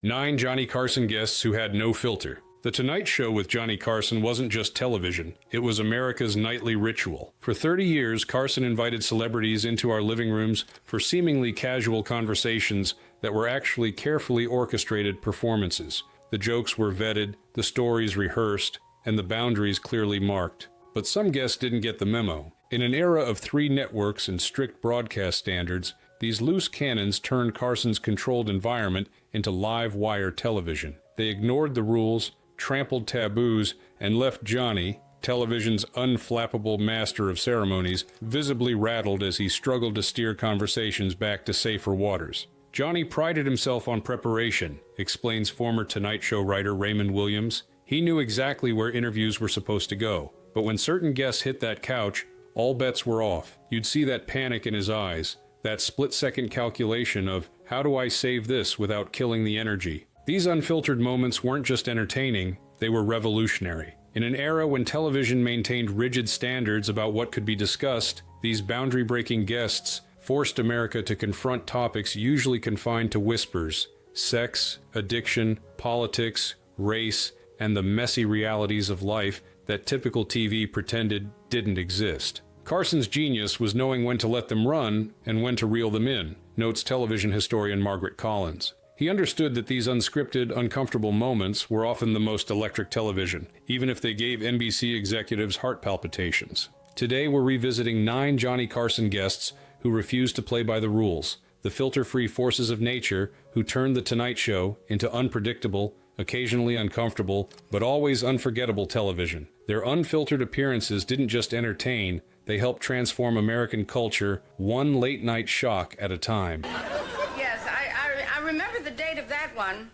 9 Johnny Carson guests who had no filter. The Tonight Show with Johnny Carson wasn't just television, it was America's nightly ritual. For 30 years, Carson invited celebrities into our living rooms for seemingly casual conversations that were actually carefully orchestrated performances. The jokes were vetted, the stories rehearsed, and the boundaries clearly marked. But some guests didn't get the memo. In an era of 3 networks and strict broadcast standards, these loose cannons turned Carson's controlled environment into live wire television. They ignored the rules, trampled taboos, and left Johnny, television's unflappable master of ceremonies, visibly rattled as he struggled to steer conversations back to safer waters. Johnny prided himself on preparation, explains former Tonight Show writer Raymond Williams. He knew exactly where interviews were supposed to go, but when certain guests hit that couch, all bets were off. You'd see that panic in his eyes, that split-second calculation of, how do I save this without killing the energy? These unfiltered moments weren't just entertaining, they were revolutionary. In an era when television maintained rigid standards about what could be discussed, these boundary-breaking guests forced America to confront topics usually confined to whispers: sex, addiction, politics, race, and the messy realities of life that typical TV pretended didn't exist. Carson's genius was knowing when to let them run and when to reel them in, notes television historian Margaret Collins. He understood that these unscripted, uncomfortable moments were often the most electric television, even if they gave NBC executives heart palpitations. Today we're revisiting 9 Johnny Carson guests who refused to play by the rules, the filter-free forces of nature who turned The Tonight Show into unpredictable, occasionally uncomfortable, but always unforgettable television. Their unfiltered appearances didn't just entertain, they helped transform American culture one late-night shock at a time. Yes, I remember the date of that one.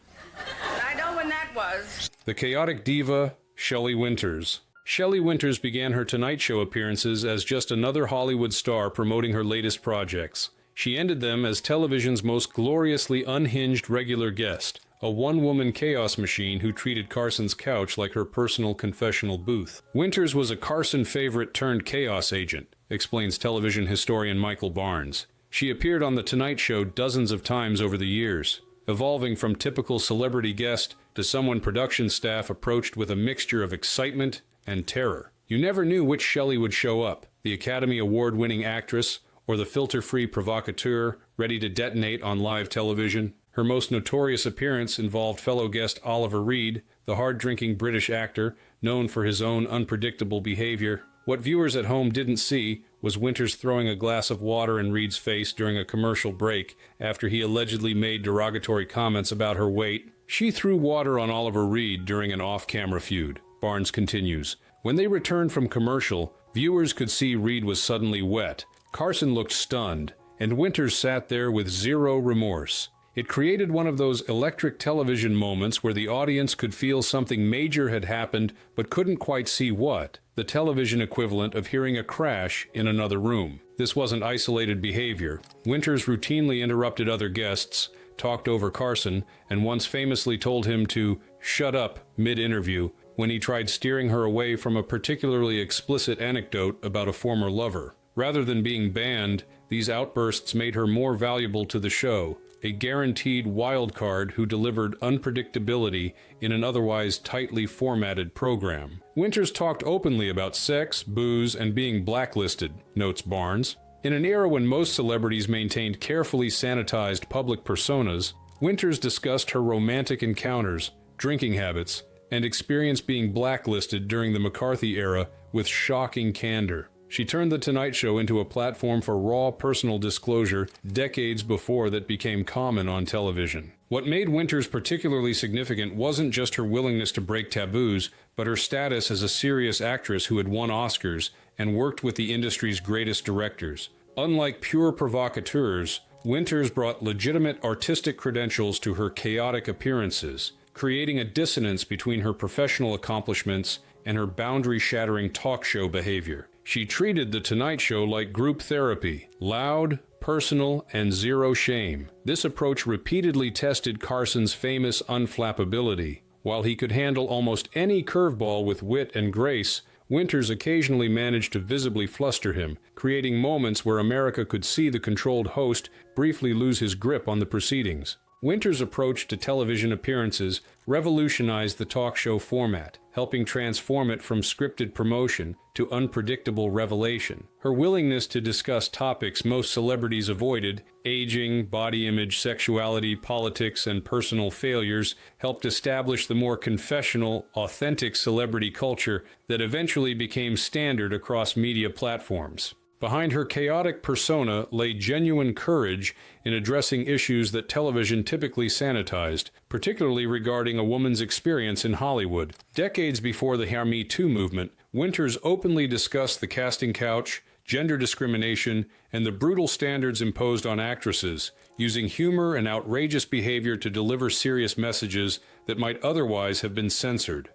I know when that was. The chaotic diva, Shelley Winters. Shelley Winters began her Tonight Show appearances as just another Hollywood star promoting her latest projects. She ended them as television's most gloriously unhinged regular guest, a one-woman chaos machine who treated Carson's couch like her personal confessional booth. Winters was a Carson favorite turned chaos agent, explains television historian Michael Barnes. She appeared on The Tonight Show dozens of times over the years, evolving from typical celebrity guest to someone production staff approached with a mixture of excitement and terror. You never knew which Shelley would show up, the Academy Award-winning actress or the filter-free provocateur ready to detonate on live television. Her most notorious appearance involved fellow guest Oliver Reed, the hard-drinking British actor known for his own unpredictable behavior. What viewers at home didn't see was Winters throwing a glass of water in Reed's face during a commercial break after he allegedly made derogatory comments about her weight. She threw water on Oliver Reed during an off-camera feud. Barnes continues. When they returned from commercial, viewers could see Reed was suddenly wet. Carson looked stunned, and Winters sat there with zero remorse. It created one of those electric television moments where the audience could feel something major had happened but couldn't quite see what, the television equivalent of hearing a crash in another room. This wasn't isolated behavior. Winters routinely interrupted other guests, talked over Carson, and once famously told him to shut up mid-interview when he tried steering her away from a particularly explicit anecdote about a former lover. Rather than being banned, these outbursts made her more valuable to the show, a guaranteed wild card who delivered unpredictability in an otherwise tightly formatted program. Winters talked openly about sex, booze, and being blacklisted, notes Barnes. In an era when most celebrities maintained carefully sanitized public personas, Winters discussed her romantic encounters, drinking habits, and experience being blacklisted during the McCarthy era with shocking candor. She turned The Tonight Show into a platform for raw personal disclosure decades before that became common on television. What made Winters particularly significant wasn't just her willingness to break taboos, but her status as a serious actress who had won Oscars and worked with the industry's greatest directors. Unlike pure provocateurs, Winters brought legitimate artistic credentials to her chaotic appearances, creating a dissonance between her professional accomplishments and her boundary-shattering talk show behavior. She treated The Tonight Show like group therapy, loud, personal, and zero shame. This approach repeatedly tested Carson's famous unflappability. While he could handle almost any curveball with wit and grace, Winters occasionally managed to visibly fluster him, creating moments where America could see the controlled host briefly lose his grip on the proceedings. Winters' approach to television appearances revolutionized the talk show format, helping transform it from scripted promotion to unpredictable revelation. Her willingness to discuss topics most celebrities avoided, aging, body image, sexuality, politics, and personal failures, helped establish the more confessional, authentic celebrity culture that eventually became standard across media platforms. Behind her chaotic persona lay genuine courage in addressing issues that television typically sanitized, particularly regarding a woman's experience in Hollywood. Decades before the Me Too movement, Winters openly discussed the casting couch, gender discrimination, and the brutal standards imposed on actresses, using humor and outrageous behavior to deliver serious messages that might otherwise have been censored.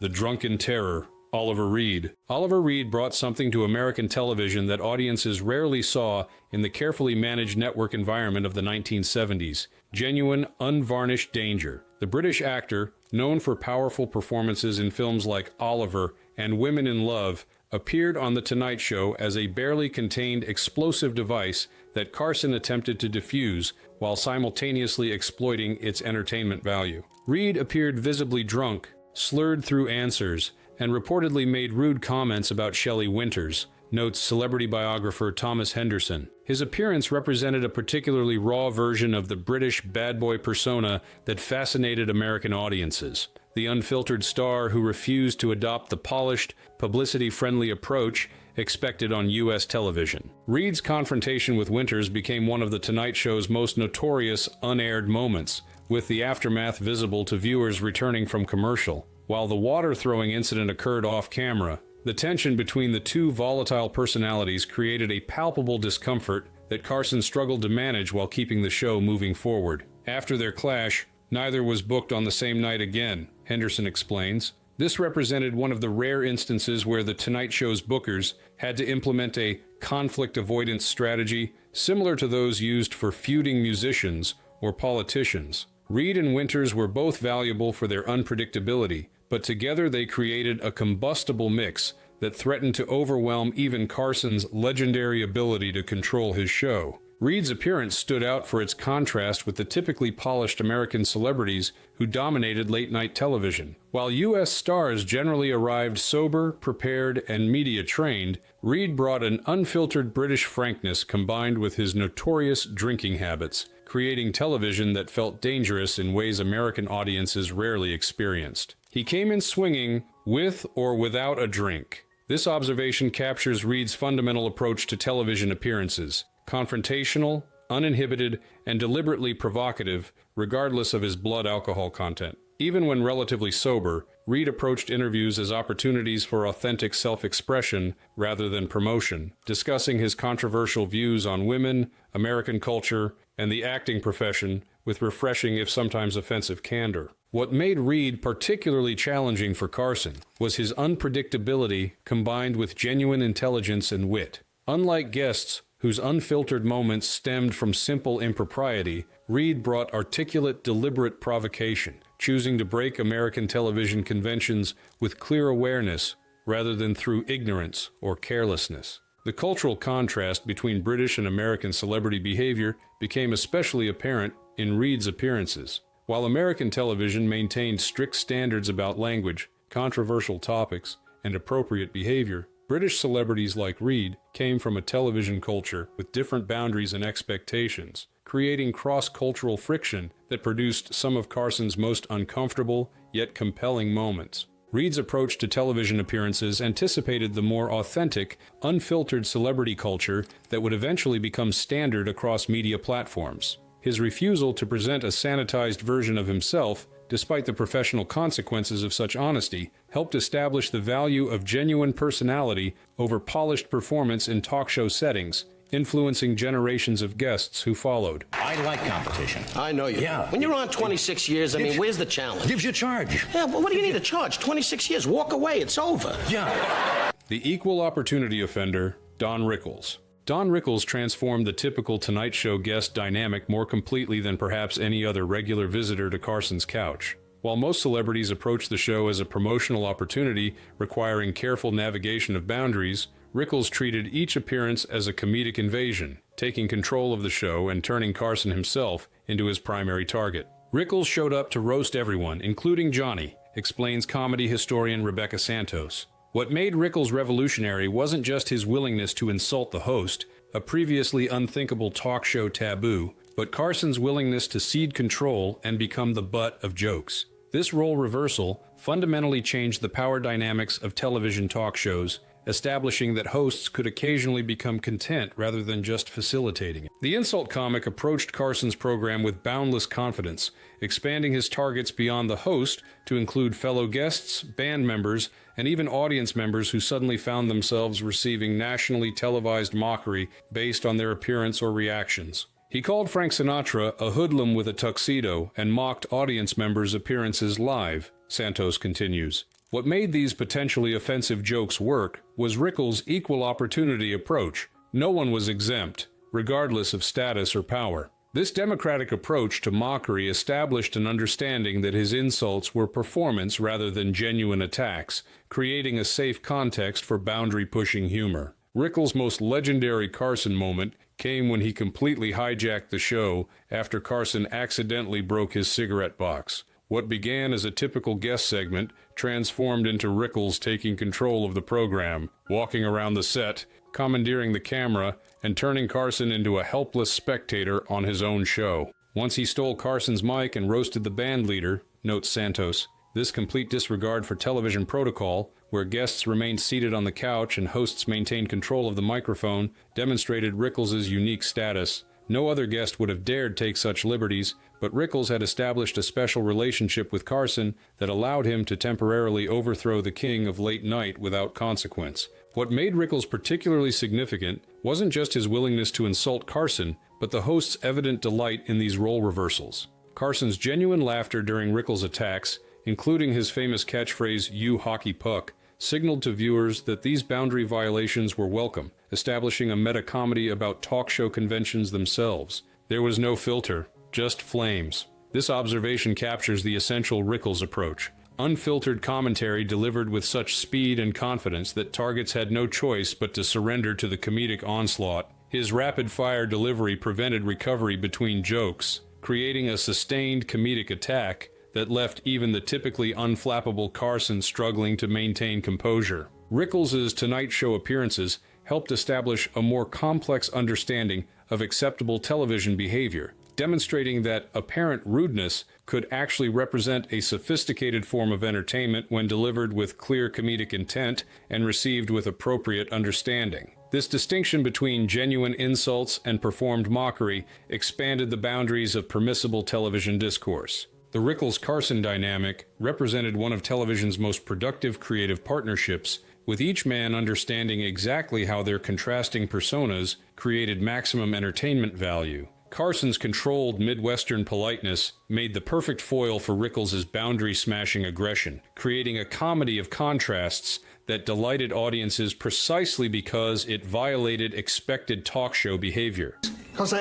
The Drunken Terror, Oliver Reed. Oliver Reed brought something to American television that audiences rarely saw in the carefully managed network environment of the 1970s. Genuine, unvarnished danger. The British actor, known for powerful performances in films like Oliver and Women in Love, appeared on The Tonight Show as a barely contained explosive device that Carson attempted to defuse while simultaneously exploiting its entertainment value. Reed appeared visibly drunk, slurred through answers, and reportedly made rude comments about Shelley Winters, notes celebrity biographer Thomas Henderson. His appearance represented a particularly raw version of the British bad boy persona that fascinated American audiences. The unfiltered star who refused to adopt the polished, publicity-friendly approach expected on U.S. television. Reed's confrontation with Winters became one of The Tonight Show's most notorious unaired moments, with the aftermath visible to viewers returning from commercial. While the water-throwing incident occurred off-camera, the tension between the two volatile personalities created a palpable discomfort that Carson struggled to manage while keeping the show moving forward. After their clash, neither was booked on the same night again, Henderson explains. This represented one of the rare instances where The Tonight Show's bookers had to implement a conflict avoidance strategy similar to those used for feuding musicians or politicians. Reed and Winters were both valuable for their unpredictability, but together they created a combustible mix that threatened to overwhelm even Carson's legendary ability to control his show. Reed's appearance stood out for its contrast with the typically polished American celebrities who dominated late-night television. While U.S. stars generally arrived sober, prepared, and media-trained, Reed brought an unfiltered British frankness combined with his notorious drinking habits, creating television that felt dangerous in ways American audiences rarely experienced. He came in swinging, with or without a drink. This observation captures Reed's fundamental approach to television appearances: confrontational, uninhibited, and deliberately provocative, regardless of his blood alcohol content. Even when relatively sober, Reed approached interviews as opportunities for authentic self-expression rather than promotion, discussing his controversial views on women, American culture, and the acting profession with refreshing if sometimes offensive candor. What made Reed particularly challenging for Carson was his unpredictability combined with genuine intelligence and wit. Unlike guests whose unfiltered moments stemmed from simple impropriety, Reed brought articulate, deliberate provocation, choosing to break American television conventions with clear awareness rather than through ignorance or carelessness. The cultural contrast between British and American celebrity behavior became especially apparent in Reed's appearances. While American television maintained strict standards about language, controversial topics, and appropriate behavior, British celebrities like Reed came from a television culture with different boundaries and expectations, creating cross-cultural friction that produced some of Carson's most uncomfortable yet compelling moments. Reed's approach to television appearances anticipated the more authentic, unfiltered celebrity culture that would eventually become standard across media platforms. His refusal to present a sanitized version of himself, despite the professional consequences of such honesty, helped establish the value of genuine personality over polished performance in talk show settings, influencing generations of guests who followed. I like competition. I know you. Yeah. When you're on 26 years, I mean, where's the challenge? Gives you a charge. Yeah, but what do you need to charge? 26 years. Walk away. It's over. Yeah. The equal opportunity offender, Don Rickles. Don Rickles transformed the typical Tonight Show guest dynamic more completely than perhaps any other regular visitor to Carson's couch. While most celebrities approach the show as a promotional opportunity requiring careful navigation of boundaries, Rickles treated each appearance as a comedic invasion, taking control of the show and turning Carson himself into his primary target. Rickles showed up to roast everyone, including Johnny, explains comedy historian Rebecca Santos. What made Rickles revolutionary wasn't just his willingness to insult the host, a previously unthinkable talk show taboo, but Carson's willingness to cede control and become the butt of jokes. This role reversal fundamentally changed the power dynamics of television talk shows, establishing that hosts could occasionally become content rather than just facilitating it. The insult comic approached Carson's program with boundless confidence, expanding his targets beyond the host to include fellow guests, band members, and even audience members who suddenly found themselves receiving nationally televised mockery based on their appearance or reactions. He called Frank Sinatra a hoodlum with a tuxedo and mocked audience members' appearances live, Santos continues. What made these potentially offensive jokes work was Rickles' equal opportunity approach. No one was exempt, regardless of status or power. This democratic approach to mockery established an understanding that his insults were performance rather than genuine attacks, creating a safe context for boundary-pushing humor. Rickles' most legendary Carson moment came when he completely hijacked the show after Carson accidentally broke his cigarette box. What began as a typical guest segment transformed into Rickles taking control of the program, walking around the set, commandeering the camera, and turning Carson into a helpless spectator on his own show. Once he stole Carson's mic and roasted the band leader, notes Santos, this complete disregard for television protocol, where guests remained seated on the couch and hosts maintained control of the microphone, demonstrated Rickles' unique status. No other guest would have dared take such liberties, but Rickles had established a special relationship with Carson that allowed him to temporarily overthrow the king of late night without consequence. What made Rickles particularly significant wasn't just his willingness to insult Carson, but the host's evident delight in these role reversals. Carson's genuine laughter during Rickles' attacks, including his famous catchphrase, "You hockey puck," signaled to viewers that these boundary violations were welcome, establishing a meta-comedy about talk show conventions themselves. There was no filter, just flames. This observation captures the essential Rickles approach. Unfiltered commentary delivered with such speed and confidence that targets had no choice but to surrender to the comedic onslaught. His rapid-fire delivery prevented recovery between jokes, creating a sustained comedic attack that left even the typically unflappable Carson struggling to maintain composure. Rickles' Tonight Show appearances helped establish a more complex understanding of acceptable television behavior, demonstrating that apparent rudeness could actually represent a sophisticated form of entertainment when delivered with clear comedic intent and received with appropriate understanding. This distinction between genuine insults and performed mockery expanded the boundaries of permissible television discourse. The Rickles-Carson dynamic represented one of television's most productive creative partnerships, with each man understanding exactly how their contrasting personas created maximum entertainment value. Carson's controlled Midwestern politeness made the perfect foil for Rickles' boundary-smashing aggression, creating a comedy of contrasts that delighted audiences precisely because it violated expected talk show behavior. Because I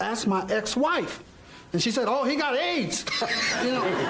asked my ex-wife, and she said, "Oh, he got AIDS,"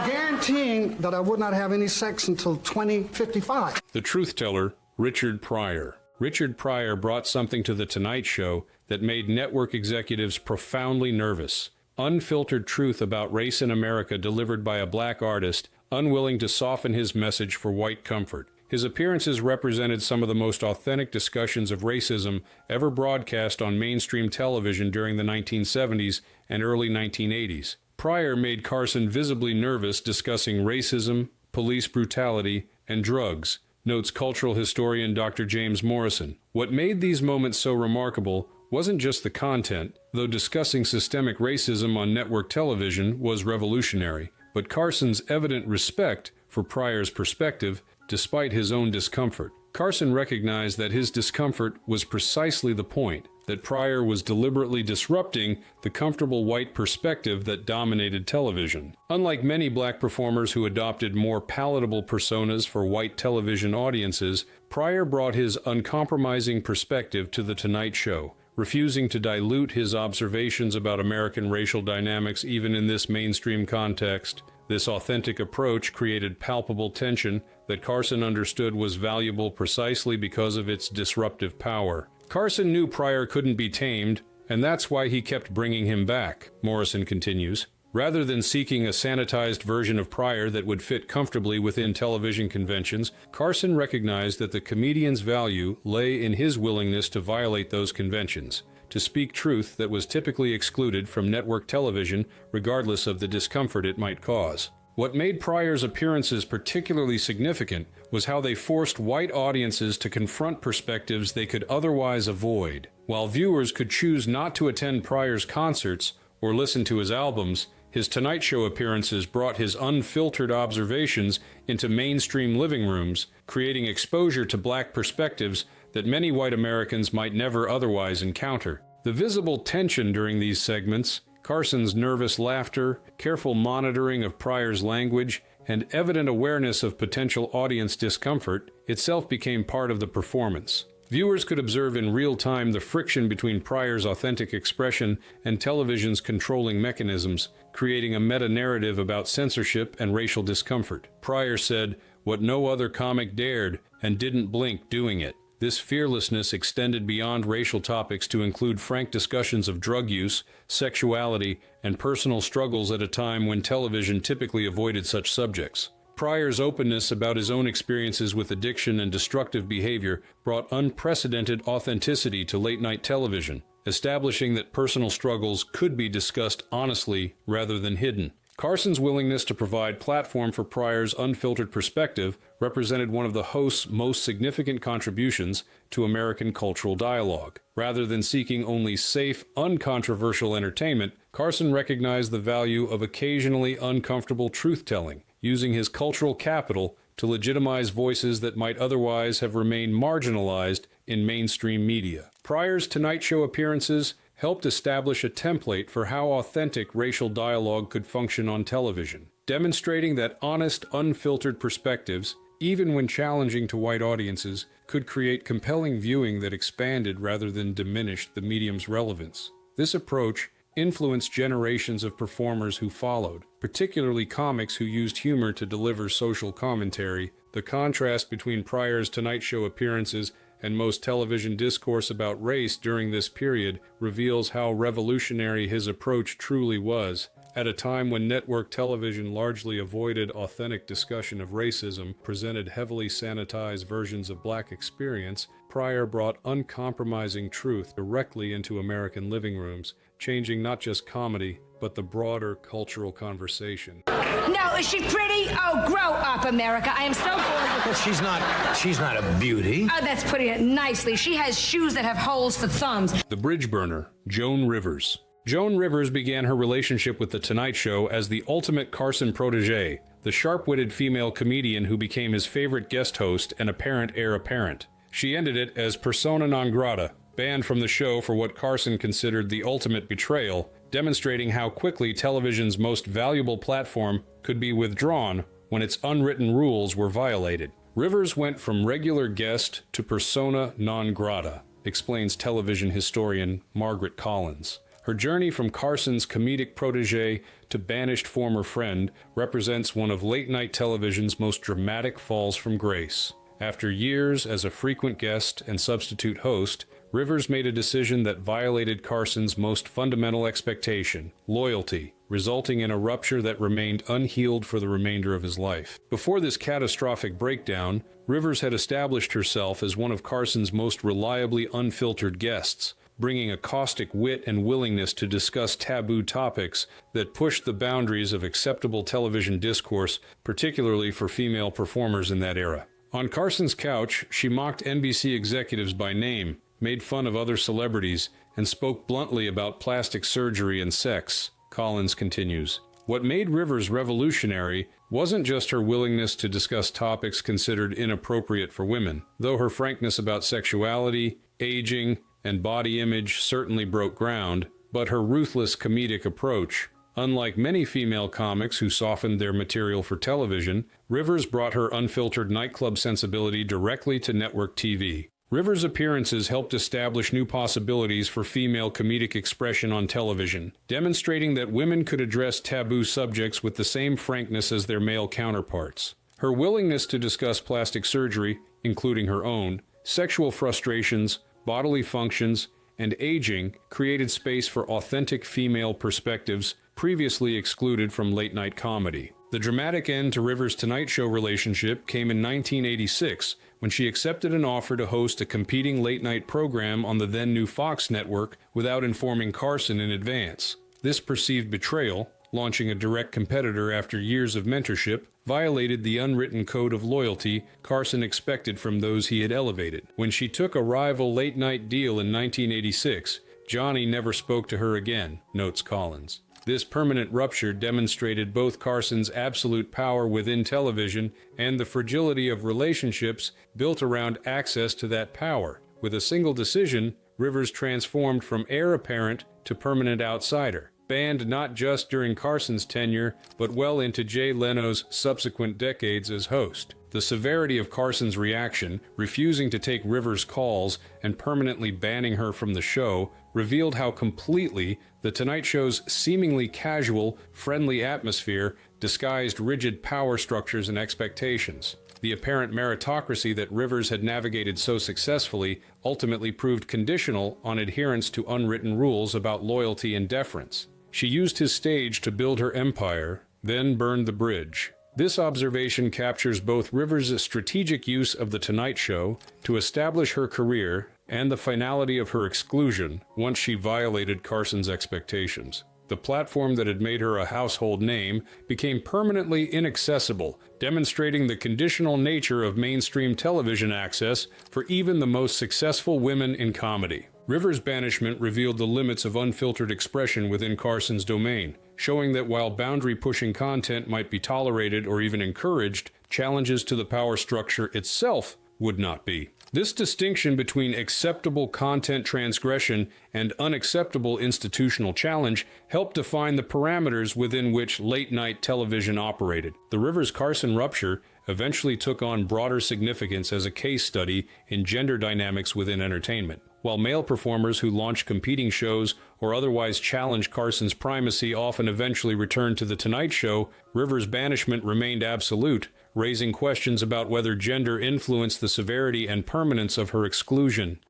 guaranteeing that I would not have any sex until 2055. The truth teller, Richard Pryor. Richard Pryor brought something to The Tonight Show that made network executives profoundly nervous. Unfiltered truth about race in America delivered by a black artist, unwilling to soften his message for white comfort. His appearances represented some of the most authentic discussions of racism ever broadcast on mainstream television during the 1970s and early 1980s. Pryor made Carson visibly nervous discussing racism, police brutality, and drugs, notes cultural historian Dr. James Morrison. What made these moments so remarkable wasn't just the content, though discussing systemic racism on network television was revolutionary, but Carson's evident respect for Pryor's perspective despite his own discomfort. Carson recognized that his discomfort was precisely the point, that Pryor was deliberately disrupting the comfortable white perspective that dominated television. Unlike many black performers who adopted more palatable personas for white television audiences, Pryor brought his uncompromising perspective to The Tonight Show, refusing to dilute his observations about American racial dynamics even in this mainstream context. This authentic approach created palpable tension that Carson understood was valuable precisely because of its disruptive power. Carson knew Pryor couldn't be tamed, and that's why he kept bringing him back, Morrison continues. Rather than seeking a sanitized version of Pryor that would fit comfortably within television conventions, Carson recognized that the comedian's value lay in his willingness to violate those conventions, to speak truth that was typically excluded from network television regardless of the discomfort it might cause. What made Pryor's appearances particularly significant was how they forced white audiences to confront perspectives they could otherwise avoid. While viewers could choose not to attend Pryor's concerts or listen to his albums, his Tonight Show appearances brought his unfiltered observations into mainstream living rooms, creating exposure to black perspectives that many white Americans might never otherwise encounter. The visible tension during these segments, Carson's nervous laughter, careful monitoring of Pryor's language, and evident awareness of potential audience discomfort itself became part of the performance. Viewers could observe in real time the friction between Pryor's authentic expression and television's controlling mechanisms, creating a meta-narrative about censorship and racial discomfort. Pryor said, "What no other comic dared, and didn't blink doing it." This fearlessness extended beyond racial topics to include frank discussions of drug use, sexuality, and personal struggles at a time when television typically avoided such subjects. Pryor's openness about his own experiences with addiction and destructive behavior brought unprecedented authenticity to late-night television, establishing that personal struggles could be discussed honestly rather than hidden. Carson's willingness to provide platform for Pryor's unfiltered perspective represented one of the host's most significant contributions to American cultural dialogue. Rather than seeking only safe, uncontroversial entertainment, Carson recognized the value of occasionally uncomfortable truth-telling, using his cultural capital to legitimize voices that might otherwise have remained marginalized in mainstream media. Pryor's Tonight Show appearances helped establish a template for how authentic racial dialogue could function on television, demonstrating that honest, unfiltered perspectives, even when challenging to white audiences, could create compelling viewing that expanded rather than diminished the medium's relevance. This approach influenced generations of performers who followed, particularly comics who used humor to deliver social commentary. The contrast between Pryor's Tonight Show appearances and most television discourse about race during this period reveals how revolutionary his approach truly was. At a time when network television largely avoided authentic discussion of racism, presented heavily sanitized versions of black experience, Pryor brought uncompromising truth directly into American living rooms, changing not just comedy, but the broader cultural conversation. No, is she pretty? Oh, grow up, America. I am so bored with Well, she's not a beauty. Oh, that's putting it nicely. She has shoes that have holes for thumbs. The bridge burner, Joan Rivers. Joan Rivers began her relationship with The Tonight Show as the ultimate Carson protege, the sharp-witted female comedian who became his favorite guest host and apparent heir apparent. She ended it as persona non grata, banned from the show for what Carson considered the ultimate betrayal, demonstrating how quickly television's most valuable platform could be withdrawn when its unwritten rules were violated. Rivers went from regular guest to persona non grata, explains television historian Margaret Collins. Her journey from Carson's comedic protege to banished former friend represents one of late-night television's most dramatic falls from grace. After years as a frequent guest and substitute host, Rivers made a decision that violated Carson's most fundamental expectation, loyalty, resulting in a rupture that remained unhealed for the remainder of his life. Before this catastrophic breakdown, Rivers had established herself as one of Carson's most reliably unfiltered guests, bringing a caustic wit and willingness to discuss taboo topics that pushed the boundaries of acceptable television discourse, particularly for female performers in that era. On Carson's couch, she mocked NBC executives by name, made fun of other celebrities, and spoke bluntly about plastic surgery and sex, Collins continues. What made Rivers revolutionary wasn't just her willingness to discuss topics considered inappropriate for women, though her frankness about sexuality, aging, and body image certainly broke ground, but her ruthless comedic approach. Unlike many female comics who softened their material for television, Rivers brought her unfiltered nightclub sensibility directly to network TV. Rivers' appearances helped establish new possibilities for female comedic expression on television, demonstrating that women could address taboo subjects with the same frankness as their male counterparts. Her willingness to discuss plastic surgery, including her own, sexual frustrations, bodily functions, and aging created space for authentic female perspectives previously excluded from late-night comedy. The dramatic end to Rivers' Tonight Show relationship came in 1986 when she accepted an offer to host a competing late-night program on the then-new Fox network without informing Carson in advance. This perceived betrayal, launching a direct competitor after years of mentorship, violated the unwritten code of loyalty Carson expected from those he had elevated. When she took a rival late-night deal in 1986, Johnny never spoke to her again, notes Collins. This permanent rupture demonstrated both Carson's absolute power within television and the fragility of relationships built around access to that power. With a single decision, Rivers transformed from heir apparent to permanent outsider, banned not just during Carson's tenure, but well into Jay Leno's subsequent decades as host. The severity of Carson's reaction, refusing to take Rivers' calls and permanently banning her from the show, revealed how completely The Tonight Show's seemingly casual, friendly atmosphere disguised rigid power structures and expectations. The apparent meritocracy that Rivers had navigated so successfully ultimately proved conditional on adherence to unwritten rules about loyalty and deference. She used his stage to build her empire, then burned the bridge. This observation captures both Rivers' strategic use of The Tonight Show to establish her career and the finality of her exclusion once she violated Carson's expectations. The platform that had made her a household name became permanently inaccessible, demonstrating the conditional nature of mainstream television access for even the most successful women in comedy. Rivers' banishment revealed the limits of unfiltered expression within Carson's domain, showing that while boundary-pushing content might be tolerated or even encouraged, challenges to the power structure itself would not be. This distinction between acceptable content transgression and unacceptable institutional challenge helped define the parameters within which late-night television operated. The Rivers-Carson rupture eventually took on broader significance as a case study in gender dynamics within entertainment. While male performers who launched competing shows or otherwise challenged Carson's primacy often eventually returned to The Tonight Show, Rivers' banishment remained absolute, raising questions about whether gender influenced the severity and permanence of her exclusion.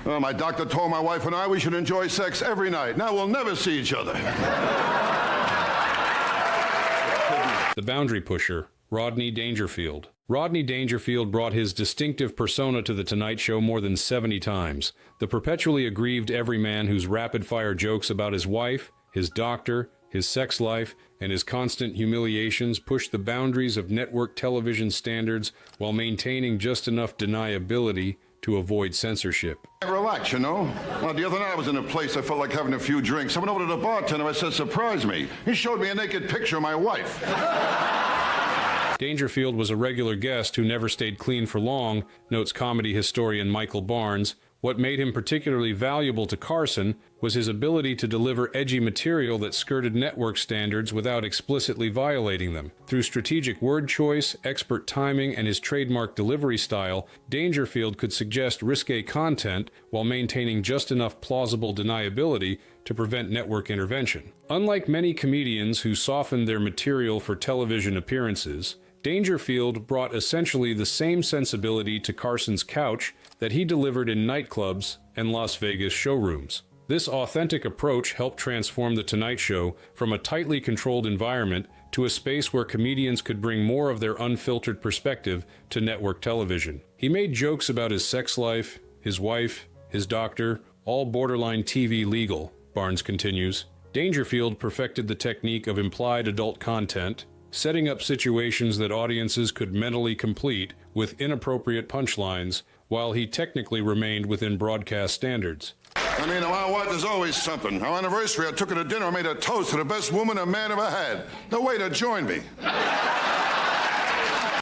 Well, my doctor told my wife and I we should enjoy sex every night. Now we'll never see each other. The boundary pusher, Rodney Dangerfield. Rodney Dangerfield brought his distinctive persona to The Tonight Show more than 70 times. The perpetually aggrieved everyman whose rapid-fire jokes about his wife, his doctor, his sex life, and his constant humiliations pushed the boundaries of network television standards while maintaining just enough deniability to avoid censorship. Relax, you know. Well, the other night I was in a place, I felt like having a few drinks. I went over to the bartender, I said, "Surprise me." He showed me a naked picture of my wife. Dangerfield was a regular guest who never stayed clean for long, notes comedy historian Michael Barnes. What made him particularly valuable to Carson was his ability to deliver edgy material that skirted network standards without explicitly violating them. Through strategic word choice, expert timing, and his trademark delivery style, Dangerfield could suggest risque content while maintaining just enough plausible deniability to prevent network intervention. Unlike many comedians who softened their material for television appearances, Dangerfield brought essentially the same sensibility to Carson's couch that he delivered in nightclubs and Las Vegas showrooms. This authentic approach helped transform The Tonight Show from a tightly controlled environment to a space where comedians could bring more of their unfiltered perspective to network television. He made jokes about his sex life, his wife, his doctor, all borderline TV legal, Barnes continues. Dangerfield perfected the technique of implied adult content, setting up situations that audiences could mentally complete with inappropriate punchlines, while he technically remained within broadcast standards. I mean, my wife is always something. Our anniversary, I took her to dinner. I made a toast to the best woman a man ever had. The waiter joined me.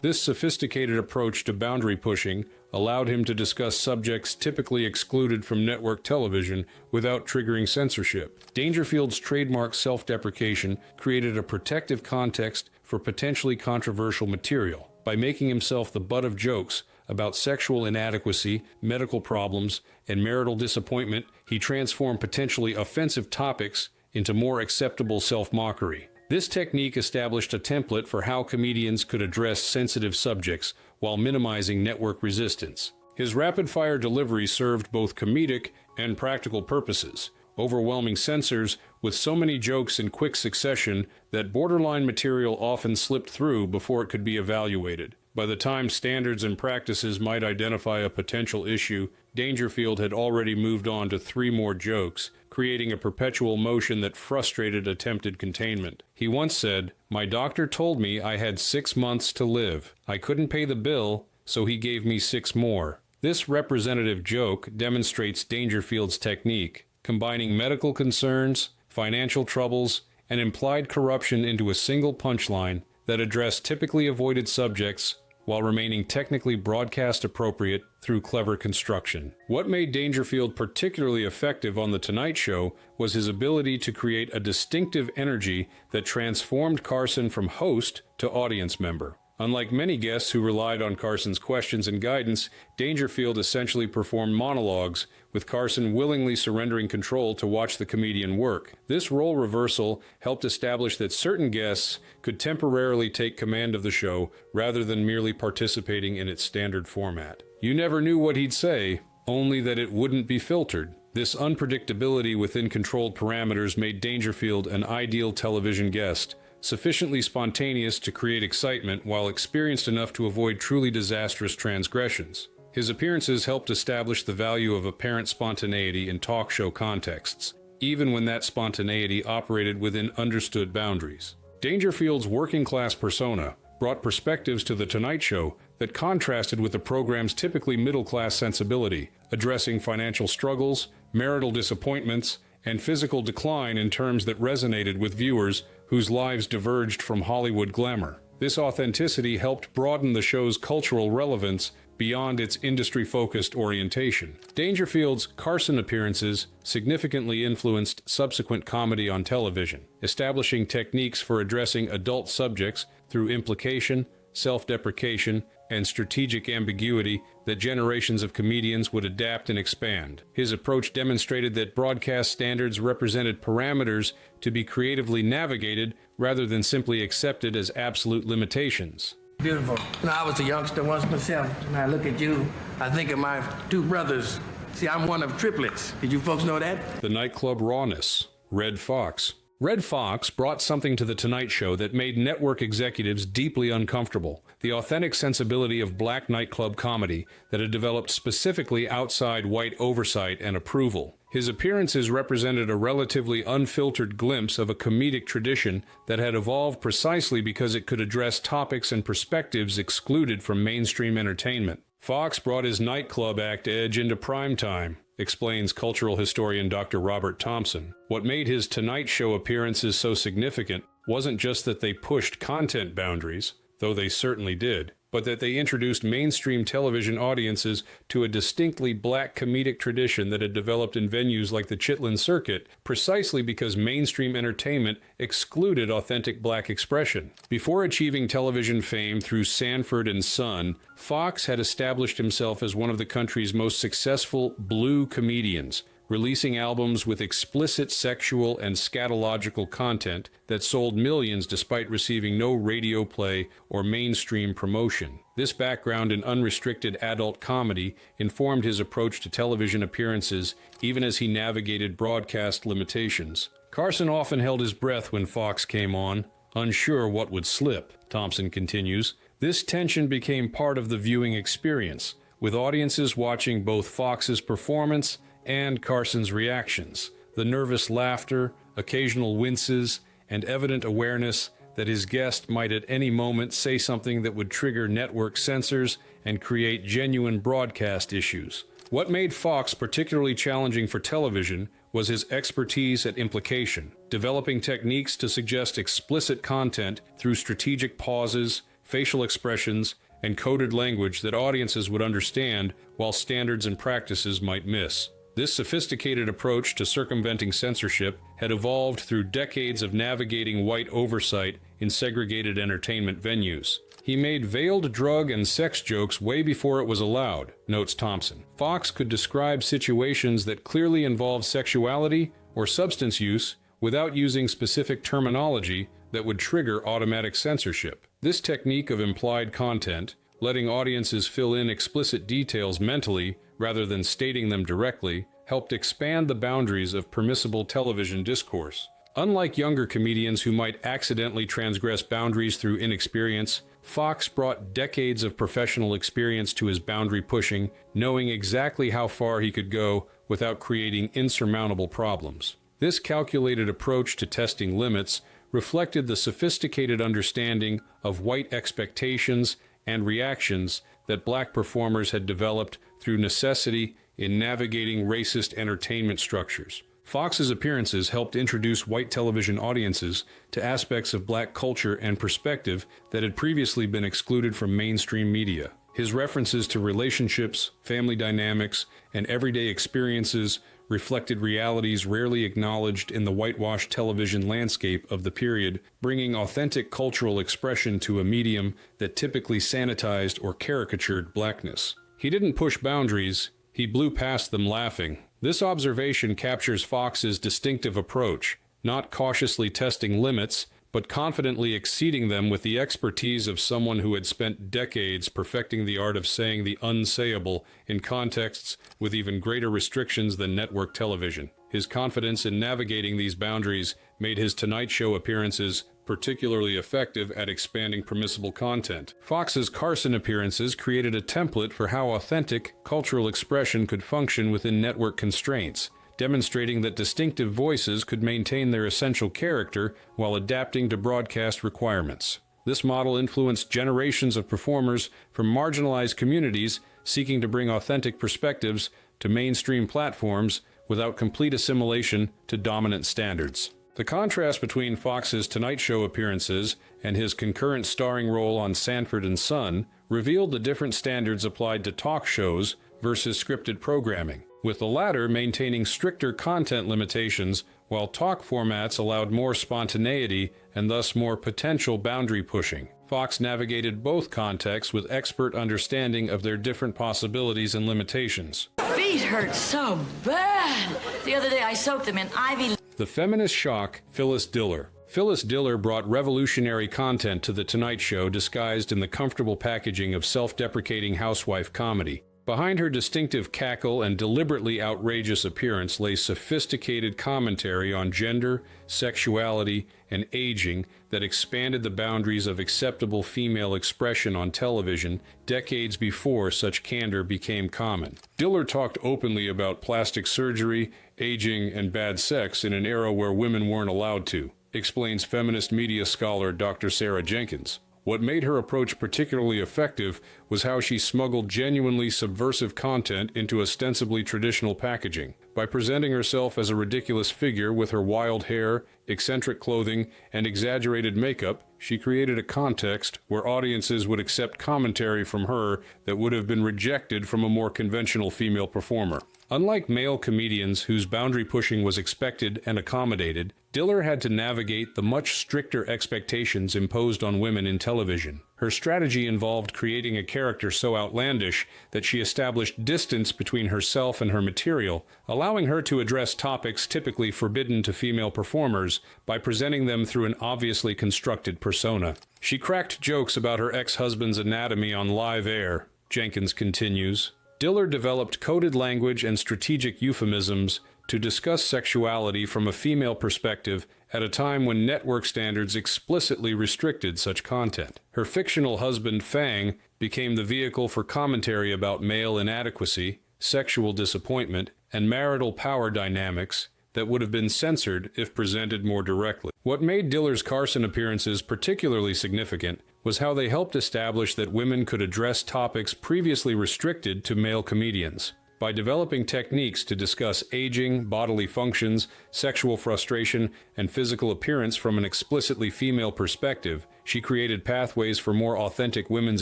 This sophisticated approach to boundary pushing allowed him to discuss subjects typically excluded from network television without triggering censorship. Dangerfield's trademark self-deprecation created a protective context for potentially controversial material. By making himself the butt of jokes, about sexual inadequacy, medical problems, and marital disappointment, he transformed potentially offensive topics into more acceptable self-mockery. This technique established a template for how comedians could address sensitive subjects while minimizing network resistance. His rapid-fire delivery served both comedic and practical purposes, overwhelming censors with so many jokes in quick succession that borderline material often slipped through before it could be evaluated. By the time standards and practices might identify a potential issue, Dangerfield had already moved on to 3 more jokes, creating a perpetual motion that frustrated attempted containment. He once said, "My doctor told me I had 6 months to live. I couldn't pay the bill, so he gave me 6 more." This representative joke demonstrates Dangerfield's technique, combining medical concerns, financial troubles, and implied corruption into a single punchline that addressed typically avoided subjects while remaining technically broadcast appropriate through clever construction. What made Dangerfield particularly effective on The Tonight Show was his ability to create a distinctive energy that transformed Carson from host to audience member. Unlike many guests who relied on Carson's questions and guidance, Dangerfield essentially performed monologues, with Carson willingly surrendering control to watch the comedian work. This role reversal helped establish that certain guests could temporarily take command of the show rather than merely participating in its standard format. You never knew what he'd say, only that it wouldn't be filtered. This unpredictability within controlled parameters made Dangerfield an ideal television guest, sufficiently spontaneous to create excitement while experienced enough to avoid truly disastrous transgressions. His appearances helped establish the value of apparent spontaneity in talk show contexts, even when that spontaneity operated within understood boundaries. Dangerfield's working-class persona brought perspectives to The Tonight Show that contrasted with the program's typically middle-class sensibility, addressing financial struggles, marital disappointments, and physical decline in terms that resonated with viewers whose lives diverged from Hollywood glamour. This authenticity helped broaden the show's cultural relevance beyond its industry-focused orientation. Dangerfield's Carson appearances significantly influenced subsequent comedy on television, establishing techniques for addressing adult subjects through implication, self-deprecation, and strategic ambiguity that generations of comedians would adapt and expand. His approach demonstrated that broadcast standards represented parameters to be creatively navigated rather than simply accepted as absolute limitations. Beautiful. I was a youngster once myself, and I look at you, I think of my 2 brothers. See, I'm one of triplets. Did you folks know that? The nightclub rawness. Red Fox. Red Fox brought something to The Tonight Show that made network executives deeply uncomfortable: the authentic sensibility of black nightclub comedy that had developed specifically outside white oversight and approval. His appearances represented a relatively unfiltered glimpse of a comedic tradition that had evolved precisely because it could address topics and perspectives excluded from mainstream entertainment. Fox brought his nightclub act edge into prime time, explains cultural historian Dr. Robert Thompson. What made his Tonight Show appearances so significant wasn't just that they pushed content boundaries, though they certainly did, but that they introduced mainstream television audiences to a distinctly black comedic tradition that had developed in venues like the Chitlin Circuit, precisely because mainstream entertainment excluded authentic black expression. Before achieving television fame through Sanford and Son, Fox had established himself as one of the country's most successful blue comedians, releasing albums with explicit sexual and scatological content that sold millions despite receiving no radio play or mainstream promotion. This background in unrestricted adult comedy informed his approach to television appearances, even as he navigated broadcast limitations. Carson often held his breath when Fox came on, unsure what would slip, Thompson continues. This tension became part of the viewing experience, with audiences watching both Fox's performance and Carson's reactions, the nervous laughter, occasional winces, and evident awareness that his guest might at any moment say something that would trigger network censors and create genuine broadcast issues. What made Fox particularly challenging for television was his expertise at implication, developing techniques to suggest explicit content through strategic pauses, facial expressions, and coded language that audiences would understand while standards and practices might miss. This sophisticated approach to circumventing censorship had evolved through decades of navigating white oversight in segregated entertainment venues. He made veiled drug and sex jokes way before it was allowed, notes Thompson. Fox could describe situations that clearly involved sexuality or substance use without using specific terminology that would trigger automatic censorship. This technique of implied content, letting audiences fill in explicit details mentally rather than stating them directly, helped expand the boundaries of permissible television discourse. Unlike younger comedians who might accidentally transgress boundaries through inexperience, Fox brought decades of professional experience to his boundary pushing, knowing exactly how far he could go without creating insurmountable problems. This calculated approach to testing limits reflected the sophisticated understanding of white expectations and reactions that black performers had developed through necessity in navigating racist entertainment structures. Fox's appearances helped introduce white television audiences to aspects of black culture and perspective that had previously been excluded from mainstream media. His references to relationships, family dynamics, and everyday experiences reflected realities rarely acknowledged in the whitewashed television landscape of the period, bringing authentic cultural expression to a medium that typically sanitized or caricatured blackness. He didn't push boundaries, he blew past them laughing. This observation captures Fox's distinctive approach, not cautiously testing limits, but confidently exceeding them with the expertise of someone who had spent decades perfecting the art of saying the unsayable in contexts with even greater restrictions than network television. His confidence in navigating these boundaries made his Tonight Show appearances particularly effective at expanding permissible content. Fox's Carson appearances created a template for how authentic cultural expression could function within network constraints, demonstrating that distinctive voices could maintain their essential character while adapting to broadcast requirements. This model influenced generations of performers from marginalized communities seeking to bring authentic perspectives to mainstream platforms without complete assimilation to dominant standards. The contrast between Fox's Tonight Show appearances and his concurrent starring role on Sanford and Son revealed the different standards applied to talk shows versus scripted programming, with the latter maintaining stricter content limitations while talk formats allowed more spontaneity and thus more potential boundary pushing. Fox navigated both contexts with expert understanding of their different possibilities and limitations. Feet hurt so bad. The other day I soaked them in Ivy. The feminist shock, Phyllis Diller. Phyllis Diller brought revolutionary content to The Tonight Show disguised in the comfortable packaging of self-deprecating housewife comedy. Behind her distinctive cackle and deliberately outrageous appearance lay sophisticated commentary on gender, sexuality, and aging that expanded the boundaries of acceptable female expression on television decades before such candor became common. Diller talked openly about plastic surgery, aging, and bad sex in an era where women weren't allowed to, explains feminist media scholar Dr. Sarah Jenkins. What made her approach particularly effective was how she smuggled genuinely subversive content into ostensibly traditional packaging. By presenting herself as a ridiculous figure with her wild hair, eccentric clothing, and exaggerated makeup, she created a context where audiences would accept commentary from her that would have been rejected from a more conventional female performer. Unlike male comedians whose boundary pushing was expected and accommodated, Diller had to navigate the much stricter expectations imposed on women in television. Her strategy involved creating a character so outlandish that she established distance between herself and her material, allowing her to address topics typically forbidden to female performers by presenting them through an obviously constructed persona. She cracked jokes about her ex-husband's anatomy on live air, Jenkins continues. Diller developed coded language and strategic euphemisms to discuss sexuality from a female perspective at a time when network standards explicitly restricted such content. Her fictional husband, Fang, became the vehicle for commentary about male inadequacy, sexual disappointment, and marital power dynamics that would have been censored if presented more directly. What made Diller's Carson appearances particularly significant was how they helped establish that women could address topics previously restricted to male comedians. By developing techniques to discuss aging, bodily functions, sexual frustration, and physical appearance from an explicitly female perspective, she created pathways for more authentic women's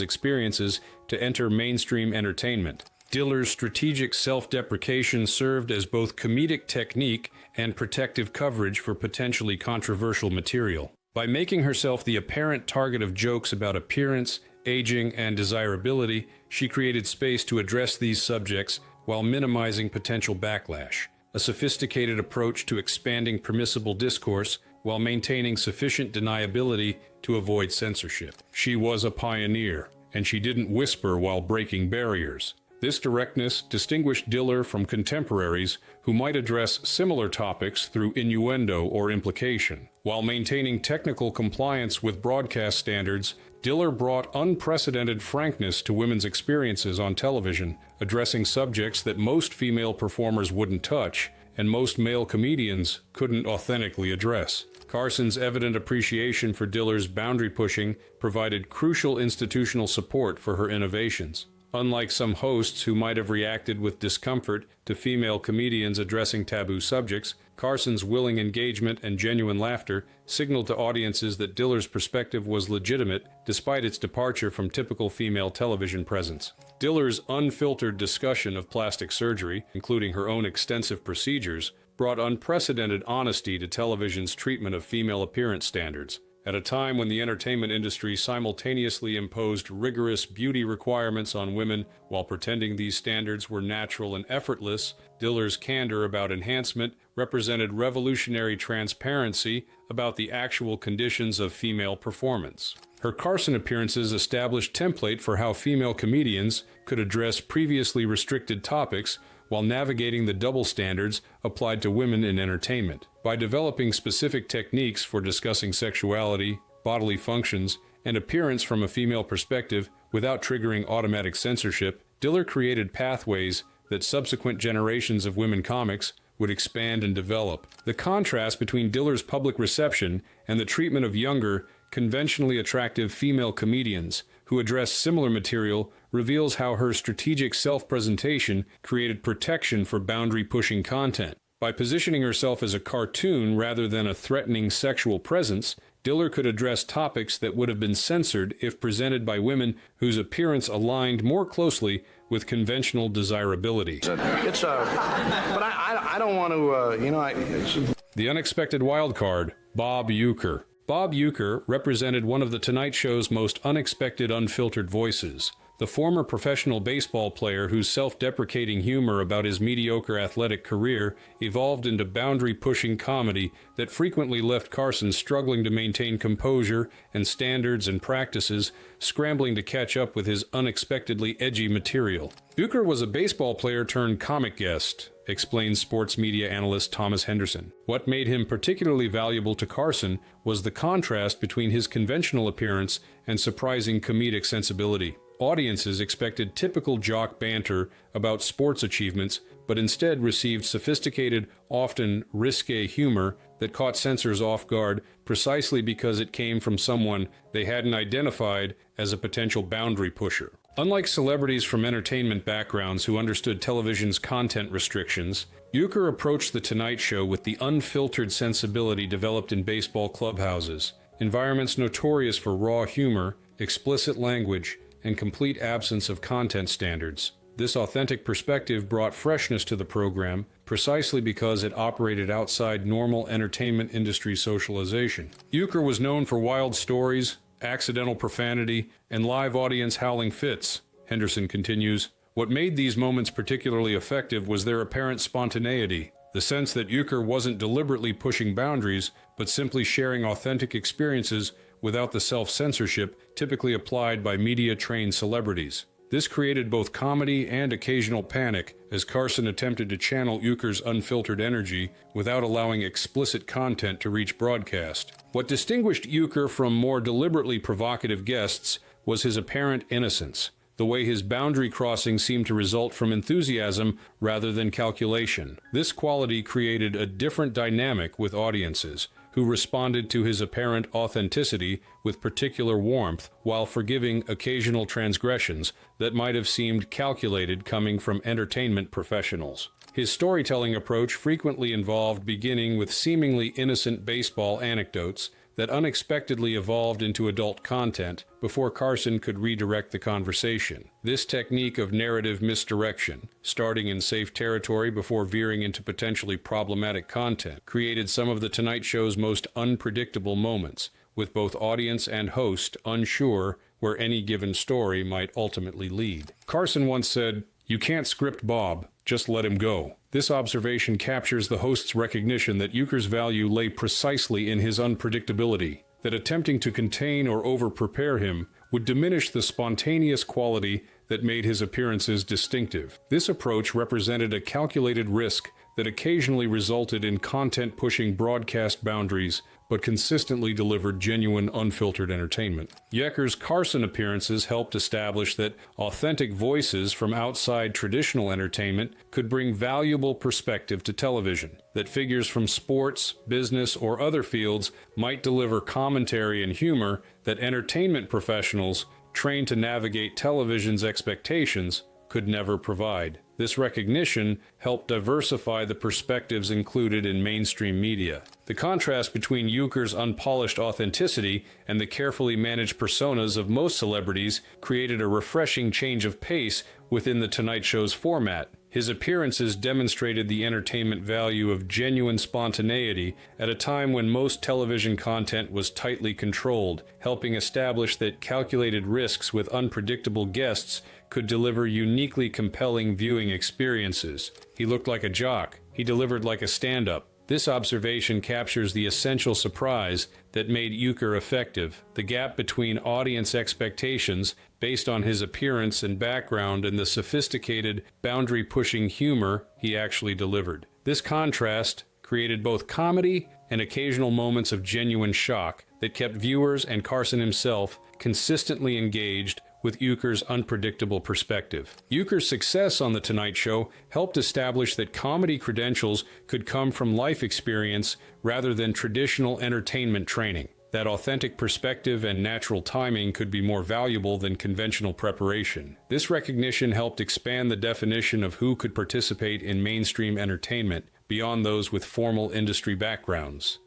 experiences to enter mainstream entertainment. Diller's strategic self-deprecation served as both comedic technique and protective coverage for potentially controversial material. By making herself the apparent target of jokes about appearance, aging, and desirability, she created space to address these subjects while minimizing potential backlash, a sophisticated approach to expanding permissible discourse while maintaining sufficient deniability to avoid censorship. She was a pioneer, and she didn't whisper while breaking barriers. This directness distinguished Diller from contemporaries who might address similar topics through innuendo or implication. While maintaining technical compliance with broadcast standards, Diller brought unprecedented frankness to women's experiences on television, addressing subjects that most female performers wouldn't touch and most male comedians couldn't authentically address. Carson's evident appreciation for Diller's boundary pushing provided crucial institutional support for her innovations. Unlike some hosts who might have reacted with discomfort to female comedians addressing taboo subjects, Carson's willing engagement and genuine laughter signaled to audiences that Diller's perspective was legitimate despite its departure from typical female television presence. Diller's unfiltered discussion of plastic surgery, including her own extensive procedures, brought unprecedented honesty to television's treatment of female appearance standards. At a time when the entertainment industry simultaneously imposed rigorous beauty requirements on women while pretending these standards were natural and effortless, Diller's candor about enhancement represented revolutionary transparency about the actual conditions of female performance. Her Carson appearances established template for how female comedians could address previously restricted topics while navigating the double standards applied to women in entertainment. By developing specific techniques for discussing sexuality, bodily functions, and appearance from a female perspective without triggering automatic censorship, Diller created pathways that subsequent generations of women comics would expand and develop. The contrast between Diller's public reception and the treatment of younger, conventionally attractive female comedians who address similar material reveals how her strategic self-presentation created protection for boundary-pushing content. By positioning herself as a cartoon rather than a threatening sexual presence, Diller could address topics that would have been censored if presented by women whose appearance aligned more closely with conventional desirability. But I don't want to, The unexpected wild card, Bob Uecker. Bob Uecker represented one of The Tonight Show's most unexpected, unfiltered voices. The former professional baseball player whose self-deprecating humor about his mediocre athletic career evolved into boundary-pushing comedy that frequently left Carson struggling to maintain composure and standards and practices, scrambling to catch up with his unexpectedly edgy material. Uecker was a baseball player turned comic guest, explains sports media analyst Thomas Henderson. What made him particularly valuable to Carson was the contrast between his conventional appearance and surprising comedic sensibility. Audiences expected typical jock banter about sports achievements, but instead received sophisticated, often risque humor that caught censors off guard precisely because it came from someone they hadn't identified as a potential boundary pusher. Unlike celebrities from entertainment backgrounds who understood television's content restrictions, Uecker approached The Tonight Show with the unfiltered sensibility developed in baseball clubhouses, environments notorious for raw humor, explicit language, and complete absence of content standards. This authentic perspective brought freshness to the program precisely because it operated outside normal entertainment industry socialization. Uecker was known for wild stories, accidental profanity, and live audience howling fits. Henderson continues, "What made these moments particularly effective was their apparent spontaneity, the sense that Uecker wasn't deliberately pushing boundaries, but simply sharing authentic experiences without the self-censorship typically applied by media-trained celebrities. This created both comedy and occasional panic as Carson attempted to channel Uecker's unfiltered energy without allowing explicit content to reach broadcast. What distinguished Uecker from more deliberately provocative guests was his apparent innocence, the way his boundary crossing seemed to result from enthusiasm rather than calculation. This quality created a different dynamic with audiences, who responded to his apparent authenticity with particular warmth while forgiving occasional transgressions that might have seemed calculated coming from entertainment professionals. His storytelling approach frequently involved beginning with seemingly innocent baseball anecdotes that unexpectedly evolved into adult content before Carson could redirect the conversation. This technique of narrative misdirection, starting in safe territory before veering into potentially problematic content, created some of The Tonight Show's most unpredictable moments, with both audience and host unsure where any given story might ultimately lead. Carson once said, "You can't script Bob, just let him go." This observation captures the host's recognition that Euchre's value lay precisely in his unpredictability, that attempting to contain or over-prepare him would diminish the spontaneous quality that made his appearances distinctive. This approach represented a calculated risk that occasionally resulted in content-pushing broadcast boundaries, but consistently delivered genuine, unfiltered entertainment. Yecker's Carson appearances helped establish that authentic voices from outside traditional entertainment could bring valuable perspective to television, that figures from sports, business, or other fields might deliver commentary and humor that entertainment professionals trained to navigate television's expectations could never provide. This recognition helped diversify the perspectives included in mainstream media. The contrast between Euchre's unpolished authenticity and the carefully managed personas of most celebrities created a refreshing change of pace within The Tonight Show's format. His appearances demonstrated the entertainment value of genuine spontaneity at a time when most television content was tightly controlled, helping establish that calculated risks with unpredictable guests could deliver uniquely compelling viewing experiences. He looked like a jock. He delivered like a stand-up. This observation captures the essential surprise that made Euchre effective, the gap between audience expectations based on his appearance and background and the sophisticated, boundary-pushing humor he actually delivered. This contrast created both comedy and occasional moments of genuine shock that kept viewers and Carson himself consistently engaged with Euchre's unpredictable perspective. Euchre's success on The Tonight Show helped establish that comedy credentials could come from life experience rather than traditional entertainment training, that authentic perspective and natural timing could be more valuable than conventional preparation. This recognition helped expand the definition of who could participate in mainstream entertainment beyond those with formal industry backgrounds.